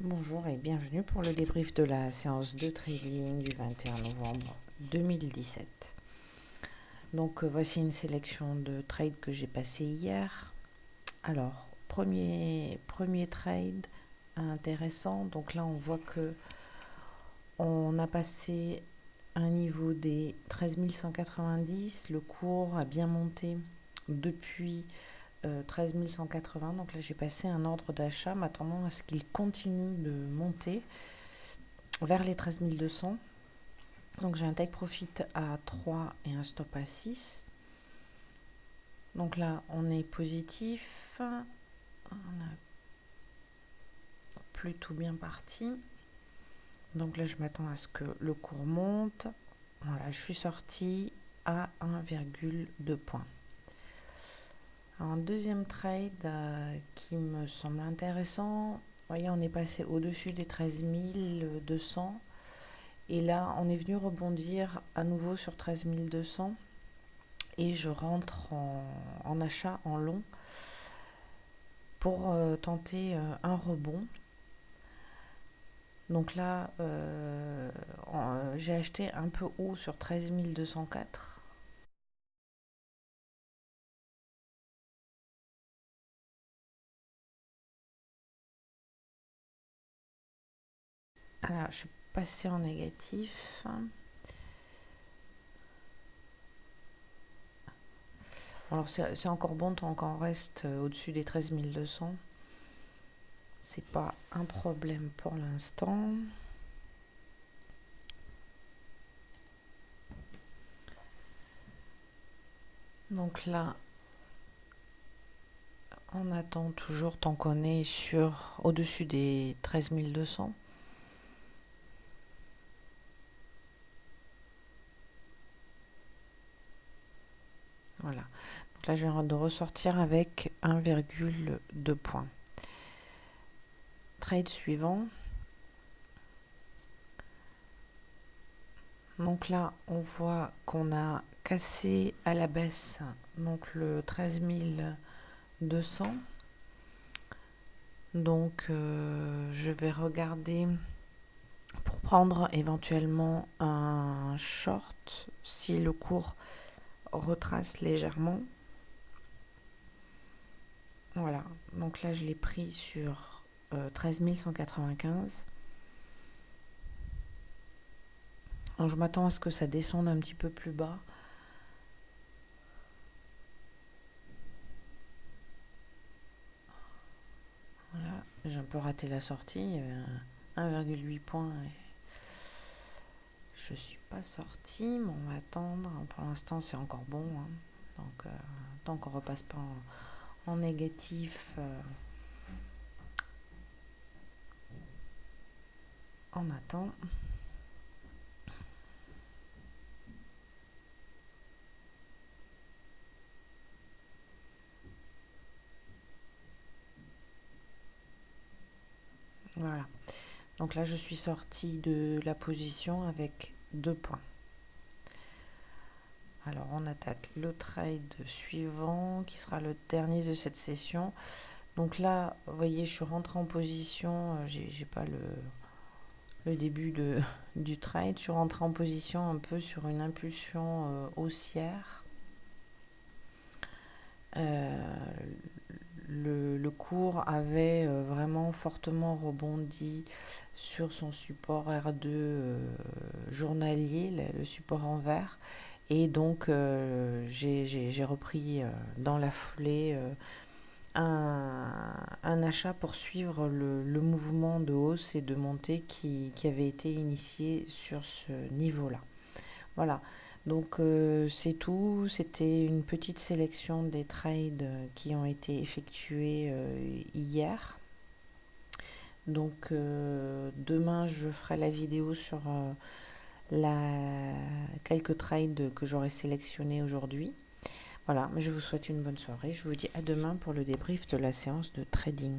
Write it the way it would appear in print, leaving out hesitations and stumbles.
Bonjour et bienvenue pour le débrief de la séance de trading du 21 novembre 2017. Donc voici une sélection de trades que j'ai passé hier. Alors, premier trade intéressant. Donc là, on voit que on a passé un niveau des 13 190. Le cours a bien monté depuis 13 180. Donc là, j'ai passé un ordre d'achat m'attendant à ce qu'il continue de monter vers les 13 200. Donc j'ai un take profit à 3 et un stop à 6. Donc là, on est positif. On a plutôt bien parti. Donc là, je m'attends à ce que le cours monte. Voilà, je suis sortie à 1,2 points. Alors, un deuxième trade qui me semble intéressant. Vous voyez, on est passé au-dessus des 13 200. Et là, on est venu rebondir à nouveau sur 13 200. Et je rentre en achat en long pour tenter un rebond. Donc là, j'ai acheté un peu haut sur 13 204. Alors, je suis passée en négatif. Alors, c'est encore bon tant qu'on reste au-dessus des 13 200. C'est pas un problème pour l'instant. Donc là, on attend toujours tant qu'on est au-dessus des 13 200. Voilà. Donc là, je viens de ressortir avec 1,2 points. Trade suivant. Donc là, on voit qu'on a cassé à la baisse donc le 13 200. Donc, je vais regarder pour prendre éventuellement un short si le cours retrace légèrement. Voilà, donc là je l'ai pris sur 13 195. Donc je m'attends à ce que ça descende un petit peu plus bas. Voilà, j'ai un peu raté la sortie, il y avait 1,8 points. Je suis pas sortie, mais on va attendre. Pour l'instant c'est encore bon, hein. Donc tant qu'on repasse pas en négatif, on attend. Voilà. Donc là, je suis sortie de la position avec 2 points. Alors, on attaque le trade suivant, qui sera le dernier de cette session. Donc là, vous voyez, je suis rentrée en position. J'ai pas le début du trade. Je suis rentrée en position un peu sur une impulsion haussière. Le cours avait vraiment fortement rebondi sur son support R2 journalier, le support en vert. Et donc, j'ai repris dans la foulée un achat pour suivre le mouvement de hausse et de montée qui avait été initié sur ce niveau-là. Voilà. Donc c'est tout, c'était une petite sélection des trades qui ont été effectués hier. Donc demain je ferai la vidéo sur quelques trades que j'aurai sélectionnés aujourd'hui. Voilà, je vous souhaite une bonne soirée. Je vous dis à demain pour le débrief de la séance de trading.